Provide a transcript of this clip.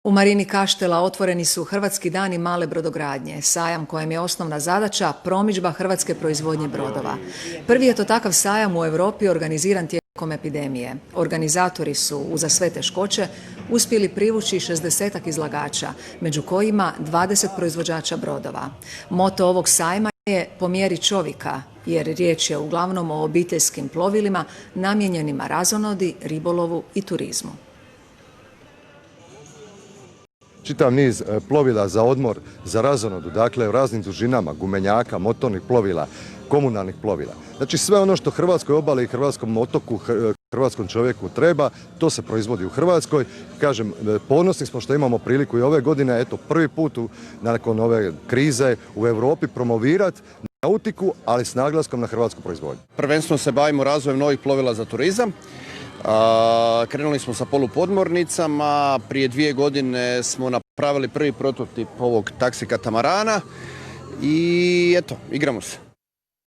U Marini Kaštela otvoreni su Hrvatski dani male brodogradnje, sajam kojem je osnovna zadaća promidžba hrvatske proizvodnje brodova. Prvi je to takav sajam u Europi organiziran tijekom epidemije. Organizatori su, uza sve teškoće, uspjeli privući 60-ak izlagača, među kojima 20 proizvođača brodova. Moto ovog sajma je po mjeri čovjeka, jer riječ je uglavnom o obiteljskim plovilima namijenjenima razonodi, ribolovu i turizmu. Čitav niz plovila za odmor, za razonodu, dakle u raznim dužinama, gumenjaka, motornih plovila, komunalnih plovila. Znači sve ono što hrvatskoj obali i hrvatskom otoku, hrvatskom čovjeku treba, to se proizvodi u Hrvatskoj. Kažem, ponosni smo što imamo priliku i ove godine, eto prvi put nakon ove krize u Europi promovirati nautiku, ali s naglaskom na hrvatsku proizvodnju. Prvenstveno se bavimo razvojem novih plovila za turizam. Krenuli smo sa polupodmornicama, prije 2 godine smo napravili prvi prototip ovog taksi katamarana i eto, igramo se.